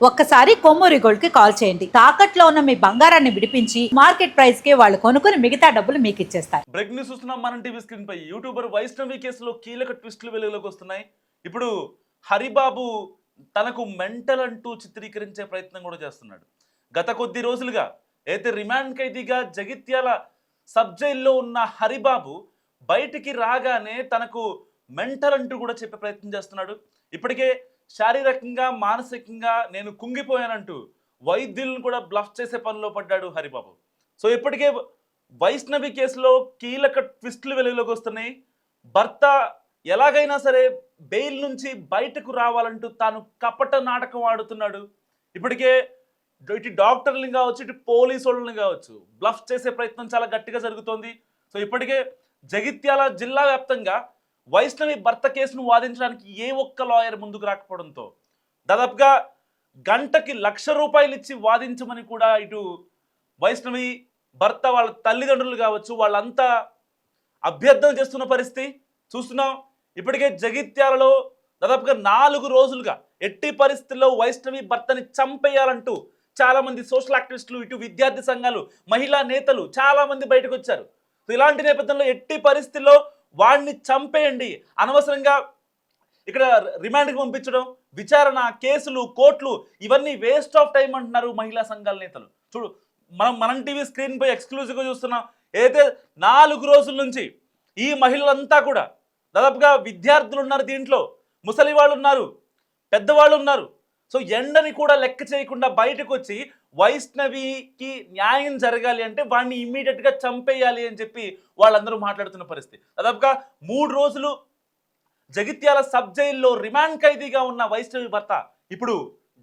ఒక్కసారి కొమ్మూరి గోల్డ్ కి కాల్ చేయండి. తాకట్లో ఉన్న మీ బంగారాన్ని విడిపించి మార్కెట్ ప్రైస్ కి వాళ్ళు కొనుక్కుని మిగతా డబ్బులు మీకు ఇచ్చేస్తారు. బ్రేక్ న్యూస్ చూస్తున్నాం మనం టీవీ స్క్రీన్ పై. యూట్యూబర్ వైష్ణవి కేసులో కీలక ట్విస్టులు వెలుగులోకి వస్తున్నాయి. ఇప్పుడు హరిబాబు తనకు మెంటల్ అంటూ చిత్రీకరించే ప్రయత్నం కూడా చేస్తున్నాడు. గత కొద్ది రోజులుగా అయితే రిమాండ్ ఖైదీగా జగిత్యాల సబ్ జైల్లో ఉన్న హరిబాబు బయటికి రాగానే తనకు మెంటల్ అంటూ కూడా చెప్పే ప్రయత్నం చేస్తున్నాడు. ఇప్పటికే శారీరకంగా మానసికంగా నేను కుంగిపోయానంటూ వైద్యులను కూడా బ్లఫ్ చేసే పనిలో పడ్డాడు హరిబాబు. సో ఇప్పటికే వైష్ణవి కేసులో కీలక ట్విస్టులు వెలుగులోకి వస్తున్నాయి. భర్త ఎలాగైనా సరే బెయిల్ నుంచి బయటకు రావాలంటూ తాను కపట నాటకం ఆడుతున్నాడు. ఇప్పటికే ఇటు డాక్టర్లను కావచ్చు, ఇటు పోలీసు వాళ్ళని కావచ్చు బ్లఫ్ చేసే ప్రయత్నం చాలా గట్టిగా జరుగుతోంది. సో ఇప్పటికే జగిత్యాల జిల్లా వ్యాప్తంగా వైష్ణవి భర్త కేసును వాదించడానికి ఏ ఒక్క లాయర్ ముందుకు రాకపోవడంతో దాదాపుగా గంటకి ₹1,00,000 ఇచ్చి వాదించమని కూడా ఇటు వైష్ణవి భర్త వాళ్ళ తల్లిదండ్రులు కావచ్చు వాళ్ళంతా అభ్యర్థన చేస్తున్న పరిస్థితి చూస్తున్నాం. ఇప్పటికే జగిత్యాలలో దాదాపుగా 4 రోజులుగా ఎట్టి పరిస్థితుల్లో వైష్ణవి భర్తని చంపేయాలంటూ చాలా మంది సోషల్ యాక్టివిస్టులు, ఇటు విద్యార్థి సంఘాలు, మహిళా నేతలు చాలా మంది బయటకు వచ్చారు. ఇలాంటి నేపథ్యంలో ఎట్టి పరిస్థితుల్లో వాడిని చంపేయండి, అనవసరంగా ఇక్కడ రిమాండ్కి పంపించడం, విచారణ, కేసులు, కోర్టులు ఇవన్నీ వేస్ట్ ఆఫ్ టైం అంటున్నారు మహిళా సంఘాల నేతలు. చూడు మనం టీవీ స్క్రీన్ పై ఎక్స్క్లూజివ్గా చూస్తున్నాం. అయితే 4 రోజుల నుంచి ఈ మహిళలంతా కూడా దాదాపుగా విద్యార్థులు ఉన్నారు, దీంట్లో ముసలి వాళ్ళు ఉన్నారు, పెద్దవాళ్ళు ఉన్నారు. సో ఎండని కూడా లెక్క చేయకుండా బయటకు వచ్చి వైష్ణవికి న్యాయం జరగాలి అంటే వాడిని ఇమ్మీడియట్గా చంపేయాలి అని చెప్పి వాళ్ళందరూ మాట్లాడుతున్న పరిస్థితి. దాదాపుగా 3 రోజులు జగిత్యాల సబ్ జైల్లో రిమాండ్ ఖైదీగా ఉన్న వైష్ణవి భర్త ఇప్పుడు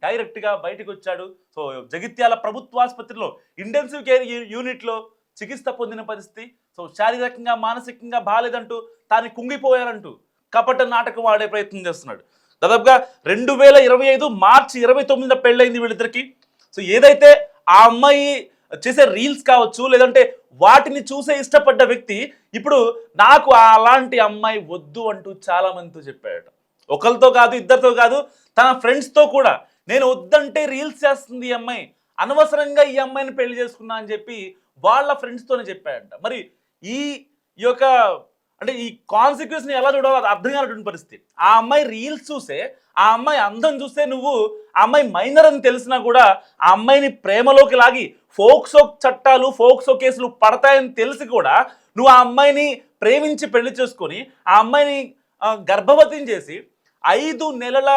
డైరెక్ట్గా బయటకు వచ్చాడు. సో జగిత్యాల ప్రభుత్వాసుపత్రిలో ఇంటెన్సివ్ కేర్ యూనిట్లో చికిత్స పొందిన పరిస్థితి. సో శారీరకంగా మానసికంగా బాలేదంటూ తాను కుంగిపోయారంటూ కపట నాటకం ఆడే ప్రయత్నం చేస్తున్నాడు. దాదాపుగా 2025 మార్చి 29న పెళ్ళైంది వీళ్ళిద్దరికి. సో ఏదైతే ఆ అమ్మాయి చేసే రీల్స్ కావచ్చు, లేదంటే వాటిని చూసే ఇష్టపడ్డ వ్యక్తి ఇప్పుడు నాకు అలాంటి అమ్మాయి వద్దు అంటూ చాలా మందితో చెప్పాడట. ఒకరితో కాదు, ఇద్దరితో కాదు, తన ఫ్రెండ్స్తో కూడా నేను వద్దంటే రీల్స్ చేస్తుంది ఈ అమ్మాయి, అనవసరంగా ఈ అమ్మాయిని పెళ్లి చేసుకున్నా అని చెప్పి వాళ్ళ ఫ్రెండ్స్తోనే చెప్పాడంట. మరి ఈ యొక్క అంటే ఈ కాన్సిక్వెన్స్ని ఎలా చూడాలో అది అర్థం కానటువంటి పరిస్థితి. ఆ అమ్మాయి రీల్స్ చూసే, ఆ అమ్మాయి అందం చూస్తే నువ్వు ఆ అమ్మాయి మైనర్ అని తెలిసినా కూడా ఆ అమ్మాయిని ప్రేమలోకి లాగి ఫోక్సో చట్టాలు, ఫోక్సో కేసులు పడతాయని తెలిసి కూడా నువ్వు ఆ అమ్మాయిని ప్రేమించి పెళ్లి చేసుకొని ఆ అమ్మాయిని గర్భవతిని చేసి 5 నెలల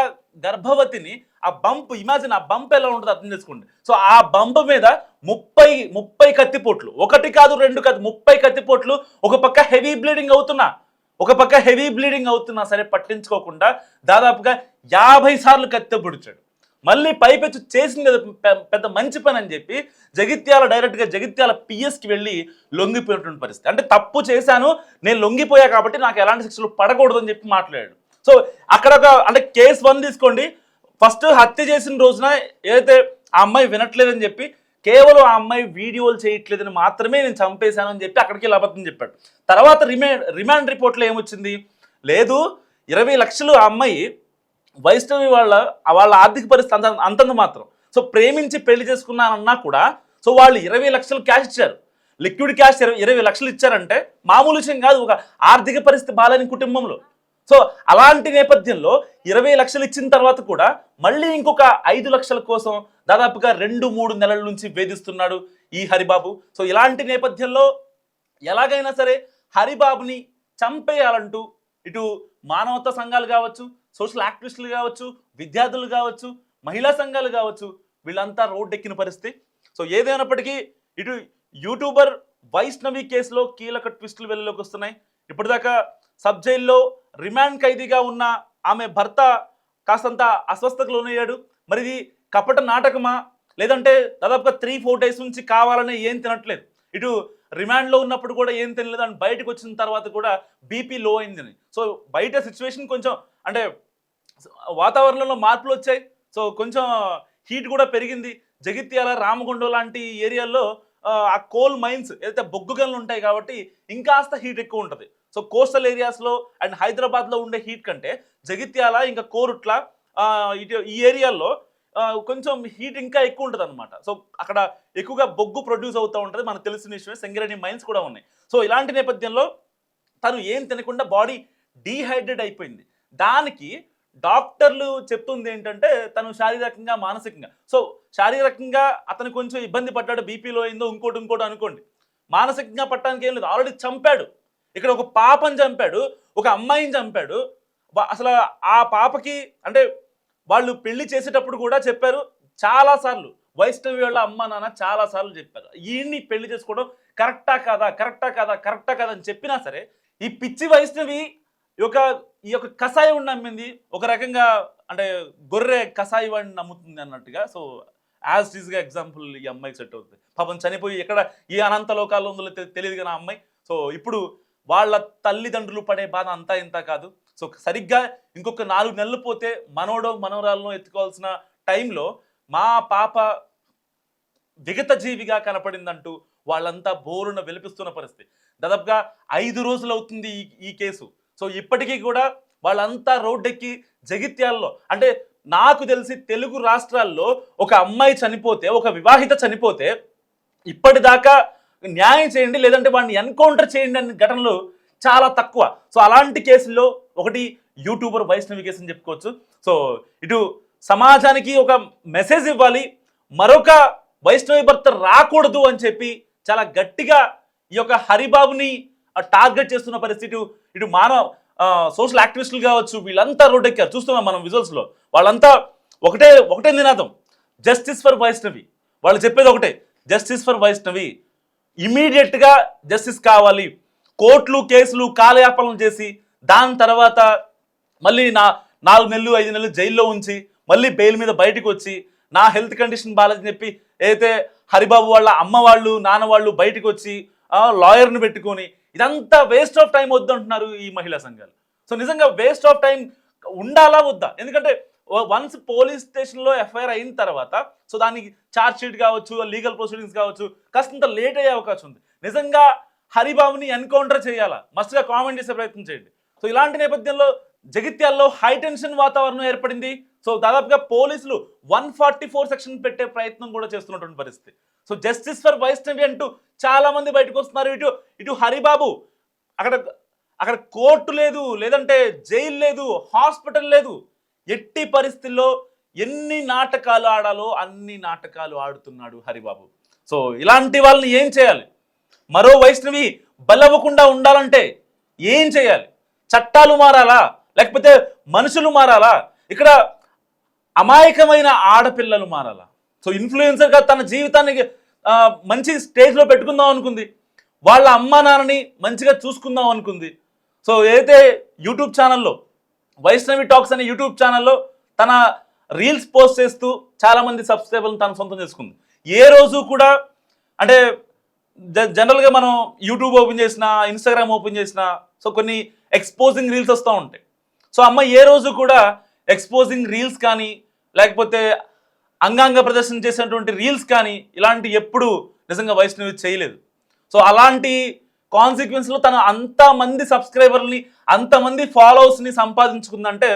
గర్భవతిని ఆ బంప్, ఇమాజిన్ ఆ బంప్ ఎలా ఉంటుందో అర్థం చేసుకోండి. సో ఆ బంప్ మీద 30 కత్తిపోట్లు, 1 కాదు 2 కాదు 30 కత్తిపోట్లు, ఒక పక్క హెవీ బ్లీడింగ్ అవుతున్నా సరే పట్టించుకోకుండా దాదాపుగా 50 సార్లు కత్తి పొడిచాడు. మళ్ళీ పైపెచ్చు చేసింది పెద్ద మంచి పని అని చెప్పి డైరెక్ట్గా జగిత్యాల పిఎస్కి వెళ్ళి లొంగిపోయినటువంటి పరిస్థితి. అంటే తప్పు చేశాను, నేను లొంగిపోయా కాబట్టి నాకు ఎలాంటి శిక్షలు పడకూడదు అని చెప్పి మాట్లాడాడు. సో అక్కడ అంటే కేసు 1 తీసుకోండి. ఫస్ట్ హత్య చేసిన రోజున ఏదైతే ఆ అమ్మాయి వినట్లేదని చెప్పి కేవలం ఆ అమ్మాయి వీడియోలు చేయట్లేదని మాత్రమే నేను చంపేశాను అని చెప్పి అక్కడికి అబద్ధం చెప్పాడు. తర్వాత రిమాండ్ రిపోర్ట్లో ఏమొచ్చింది, లేదు 20 లక్షలు ఆ అమ్మాయి వైష్ణవి వాళ్ళ ఆర్థిక పరిస్థితి అంతంత మాత్రం. సో ప్రేమించి పెళ్లి చేసుకున్నానన్నా కూడా సో వాళ్ళు 20 లక్షలు క్యాష్ ఇచ్చారు, లిక్విడ్ క్యాష్ 20 లక్షలు ఇచ్చారంటే మామూలు విషయం కాదు ఒక ఆర్థిక పరిస్థితి బాలేని కుటుంబంలో. సో అలాంటి నేపథ్యంలో 20 లక్షలు ఇచ్చిన తర్వాత కూడా మళ్ళీ ఇంకొక 5 లక్షల కోసం దాదాపుగా 2-3 నెలల నుంచి వేధిస్తున్నాడు ఈ హరిబాబు. సో ఇలాంటి నేపథ్యంలో ఎలాగైనా సరే హరిబాబుని చంపేయాలంటూ ఇటు మానవతా సంఘాలు కావచ్చు, సోషల్ యాక్టివిస్టులు కావచ్చు, విద్యార్థులు కావచ్చు, మహిళా సంఘాలు కావచ్చు, వీళ్ళంతా రోడ్డెక్కిన పరిస్థితి. సో ఏదైనప్పటికీ ఇటు యూట్యూబర్ వైష్ణవి కేసులో కీలక ట్విస్టులు వెలుగులోకి వస్తున్నాయి. ఇప్పటిదాకా సబ్ జైల్లో రిమాండ్ ఖైదీగా ఉన్న ఆమె భర్త కాస్తంత అస్వస్థతకు లోనయ్యాడు. మరి ఇది కపట నాటకమా, లేదంటే దాదాపుగా 3-4 డేస్ నుంచి కావాలనే ఏం తినట్లేదు, ఇటు రిమాండ్లో ఉన్నప్పుడు కూడా ఏం తినలేదు అని బయటకు వచ్చిన తర్వాత కూడా బీపీ లో అయిందని. సో బయట సిచ్యువేషన్ కొంచెం అంటే వాతావరణంలో మార్పులు వచ్చాయి. సో కొంచెం హీట్ కూడా పెరిగింది. జగిత్యాల, రామగుండం లాంటి ఏరియాల్లో ఆ కోల్ మైన్స్ ఏదైతే బొగ్గు గనులు ఉంటాయి కాబట్టి ఇంకాస్త హీట్ ఎక్కువ ఉంటుంది. సో కోస్టల్ ఏరియాస్లో అండ్ హైదరాబాద్లో ఉండే హీట్ కంటే జగిత్యాల ఇంకా కోరుట్ల ఇటు ఈ ఏరియాల్లో కొంచెం హీట్ ఇంకా ఎక్కువ ఉంటుంది అనమాట. సో అక్కడ ఎక్కువగా బొగ్గు ప్రొడ్యూస్ అవుతూ ఉంటుంది, మనకు తెలిసిన విషయమే. సింగరేణి మైన్స్ కూడా ఉన్నాయి. సో ఇలాంటి నేపథ్యంలో తను ఏం తినకుండా బాడీ డీహైడ్రేట్ అయిపోయింది. దానికి డాక్టర్లు చెప్తుంది ఏంటంటే తను శారీరకంగా మానసికంగా, సో శారీరకంగా అతను కొంచెం ఇబ్బంది పడ్డాడు, బీపీలో అయిందో ఇంకోటి అనుకోండి. మానసికంగా పట్టడానికి ఏం లేదు, ఆల్రెడీ చంపాడు. ఇక్కడ ఒక పాపని చంపాడు, ఒక అమ్మాయిని చంపాడు. అసలు ఆ పాపకి అంటే వాళ్ళు పెళ్లి చేసేటప్పుడు కూడా చెప్పారు చాలాసార్లు, వైష్ణవి వాళ్ళ అమ్మ నాన్న చాలాసార్లు చెప్పారు ఈయన్ని పెళ్లి చేసుకోవడం కరెక్టా కాదా అని చెప్పినా సరే ఈ పిచ్చి వైష్ణవి ఈ యొక్క కషాయం నమ్మింది. ఒక రకంగా అంటే గొర్రె కషాయి వాడిని నమ్ముతుంది అన్నట్టుగా. సో యాజ్ ఈజ్గా ఎగ్జాంపుల్ ఈ అమ్మాయికి సెట్ అవుతుంది. పాపం చనిపోయి ఎక్కడ ఈ అనంత లోకాల్లో ఉందో తెలియదు కానీ ఆ అమ్మాయి. సో ఇప్పుడు వాళ్ళ తల్లిదండ్రులు పడే బాధ అంతా ఇంత కాదు. సో సరిగ్గా ఇంకొక 4 నెలలు పోతే మనోడో మనవరాలను ఎత్తుకోవాల్సిన టైంలో మా పాప విగత జీవిగా కనపడిందంటూ వాళ్ళంతా బోరున వెలిపిస్తున్న పరిస్థితి. దాదాపుగా 5 రోజులు అవుతుంది ఈ కేసు. సో ఇప్పటికీ కూడా వాళ్ళంతా రోడ్డెక్కి జగిత్యాల్లో, అంటే నాకు తెలిసి తెలుగు రాష్ట్రాల్లో ఒక అమ్మాయి చనిపోతే, ఒక వివాహిత చనిపోతే ఇప్పటిదాకా న్యాయం చేయండి లేదంటే వాడిని ఎన్కౌంటర్ చేయండి అనే ఘటనలు చాలా తక్కువ. సో అలాంటి కేసుల్లో ఒకటి యూట్యూబర్ వైష్ణవి కేసు అని చెప్పుకోవచ్చు. సో ఇటు సమాజానికి ఒక మెసేజ్ ఇవ్వాలి, మరొక వైష్ణవి భర్త రాకూడదు అని చెప్పి చాలా గట్టిగా ఈ యొక్క హరిబాబుని టార్గెట్ చేస్తున్న పరిస్థితి. ఇటు సోషల్ యాక్టివిస్టులు కావచ్చు, వీళ్ళంతా రోడ్డెక్కారు, చూస్తున్నాం మనం విజువల్స్లో. వాళ్ళంతా ఒకటే నినాదం, జస్టిస్ ఫర్ వైష్ణవి. వాళ్ళు చెప్పేది ఒకటే, జస్టిస్ ఫర్ వైష్ణవి, ఇమీడియట్గా జస్టిస్ కావాలి. కోర్టులు కేసులు కాలయాపనం చేసి దాని తర్వాత మళ్ళీ 4 నెలలు 5 నెలలు జైల్లో ఉంచి మళ్ళీ బెయిల్ మీద బయటకు వచ్చి నా హెల్త్ కండిషన్ బాగాలేదని చెప్పి ఏదైతే హరిబాబు వాళ్ళ అమ్మ వాళ్ళు నాన్న వాళ్ళు బయటకు వచ్చి లాయర్ని పెట్టుకొని ఇదంతా వేస్ట్ ఆఫ్ టైం వద్దంటున్నారు ఈ మహిళా సంఘాలు. సో నిజంగా వేస్ట్ ఆఫ్ టైం ఉండాలా వద్దా? ఎందుకంటే వన్స్ పోలీస్ స్టేషన్లో ఎఫ్ఐఆర్ అయిన తర్వాత సో దానికి ఛార్జ్ షీట్ కావచ్చు, లీగల్ ప్రొసీడింగ్స్ కావచ్చు, కాస్తంత లేట్ అయ్యే అవకాశం ఉంది. నిజంగా హరిబాబుని ఎన్కౌంటర్ చేయాలా? మస్తుగా కామెంట్ చేసే ప్రయత్నం చేయండి. సో ఇలాంటి నేపథ్యంలో జగిత్యాల్లో హైటెన్షన్ వాతావరణం ఏర్పడింది. సో దాదాపుగా పోలీసులు 144 సెక్షన్ పెట్టే ప్రయత్నం కూడా చేస్తున్నటువంటి పరిస్థితి. సో జస్టిస్ ఫర్ వైష్ణవి అంటూ చాలా మంది బయటకు వస్తున్నారు. ఇటు హరిబాబు అక్కడ కోర్టు లేదు, లేదంటే జైలు లేదు, హాస్పిటల్ లేదు. ఎట్టి పరిస్థితుల్లో ఎన్ని నాటకాలు ఆడాలో అన్ని నాటకాలు ఆడుతున్నాడు హరిబాబు. సో ఇలాంటి వాళ్ళని ఏం చేయాలి? మరో వైష్ణవి బలవ్వకుండా ఉండాలంటే ఏం చేయాలి? చట్టాలు మారాలా లేకపోతే మనుషులు మారాలా? ఇక్కడ అమాయకమైన ఆడపిల్లలు మారాలా? సో ఇన్ఫ్లుయెన్సర్గా తన జీవితాన్ని మంచి స్టేజ్లో పెట్టుకుందాం అనుకుంది, వాళ్ళ అమ్మా నాన్నని మంచిగా చూసుకుందాం అనుకుంది. సో ఏదైతే యూట్యూబ్ ఛానల్లో వైష్ణవి టాక్స్ అనే యూట్యూబ్ ఛానల్లో తన రీల్స్ పోస్ట్ చేస్తూ చాలామంది సబ్స్క్రైబర్లను తను సొంతం చేసుకుంది. ఏ రోజు కూడా అంటే జనరల్గా మనం యూట్యూబ్ ఓపెన్ చేసినా ఇన్స్టాగ్రామ్ ఓపెన్ చేసినా సో కొన్ని ఎక్స్పోజింగ్ రీల్స్ వస్తూ ఉంటాయి. సో అమ్మ ఏ రోజు కూడా ఎక్స్పోజింగ్ రీల్స్ కానీ లేకపోతే అంగాంగ ప్రదర్శన చేసినటువంటి రీల్స్ కానీ ఇలాంటి ఎప్పుడు నిజంగా వైష్ణవి చేయలేదు. సో అలాంటి కాన్సిక్వెన్స్లో తను అంతమంది సబ్స్క్రైబర్ని అంతమంది ఫాలోవర్స్ని సంపాదించుకుందంటే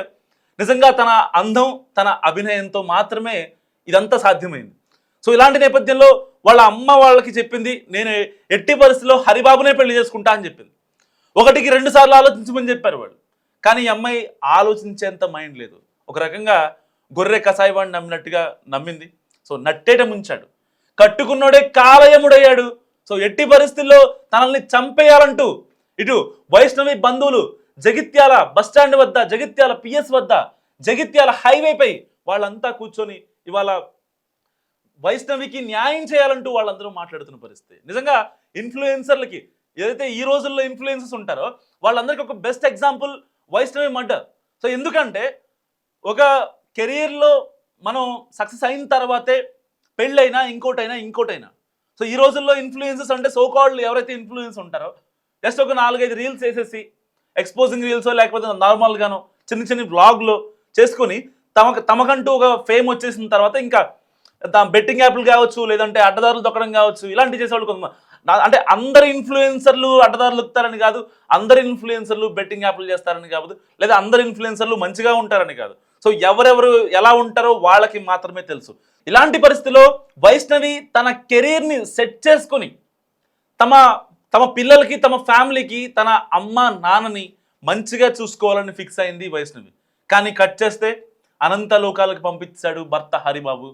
నిజంగా తన అందం తన అభినయంతో మాత్రమే ఇదంతా సాధ్యమైంది. సో ఇలాంటి నేపథ్యంలో వాళ్ళ అమ్మ వాళ్ళకి చెప్పింది, నేను ఎట్టి పరిస్థితిలో హరిబాబునే పెళ్లి చేసుకుంటా అని చెప్పింది. 1కి 2 సార్లు ఆలోచించమని చెప్పారు వాళ్ళు. కానీ ఈ అమ్మాయి ఆలోచించేంత మైండ్ లేదు. ఒక రకంగా గొర్రె కషాయవాడిని నమ్మినట్టుగా నమ్మింది. సో నట్టేట ముంచాడు, కట్టుకున్నోడే కాలయముడయ్యాడు. సో ఎట్టి పరిస్థితుల్లో తనల్ని చంపేయాలంటూ ఇటు వైష్ణవి బంధువులు జగిత్యాల బస్టాండ్ వద్ద, జగిత్యాల పిఎస్ వద్ద, జగిత్యాల హైవేపై వాళ్ళంతా కూర్చొని ఇవాళ వైష్ణవికి న్యాయం చేయాలంటూ వాళ్ళందరూ మాట్లాడుతున్న పరిస్థితి. నిజంగా ఇన్ఫ్లుయెన్సర్లకి ఏదైతే ఈ రోజుల్లో ఇన్ఫ్లుయెన్సర్స్ ఉంటారో వాళ్ళందరికీ ఒక best example Vaishnavi murder. So ఎందుకంటే ఒక కెరీర్లో మనం సక్సెస్ అయిన తర్వాతే పెళ్ళైనా ఇంకోటైనా సో ఈ రోజుల్లో ఇన్ఫ్లుయెన్సర్స్ అంటే సోకాల్డ్ ఎవరైతే ఇన్ఫ్లుయెన్స్ ఉంటారో జస్ట్ ఒక 4-5 రీల్స్ వేసేసి ఎక్స్పోజింగ్ రీల్స్ లేకపోతే నార్మల్గానో చిన్న వ్లాగ్లో చేసుకొని తమకంటూ ఒక ఫేమ్ వచ్చేసిన తర్వాత ఇంకా బెట్టింగ్ యాప్లు కావచ్చు, లేదంటే అడ్డదారులు దొక్కడం కావచ్చు, ఇలాంటివి చేసేవాళ్ళు కొంతమంది. అంటే అందరు ఇన్ఫ్లుయెన్సర్లు అడ్డదారులు దొక్కుతారని కాదు, అందరు ఇన్ఫ్లుయెన్సర్లు బెట్టింగ్ యాప్లు చేస్తారని కాదు, లేదా అందరు ఇన్ఫ్లుయెన్సర్లు మంచిగా ఉంటారని కాదు. సో ఎవరెవరు ఎలా ఉంటారో వాళ్ళకి మాత్రమే తెలుసు. ఇలాంటి పరిస్థితిలో వైష్ణవి తన కెరీర్ని సెట్ చేసుకొని తమ తమ పిల్లలకి, తమ ఫ్యామిలీకి, తన అమ్మ నాన్నని మంచిగా చూసుకోవాలని ఫిక్స్ అయింది వైష్ణవి. కానీ కట్ చేస్తే అనంత లోకాలకు పంపించాడు భర్త హరిబాబు.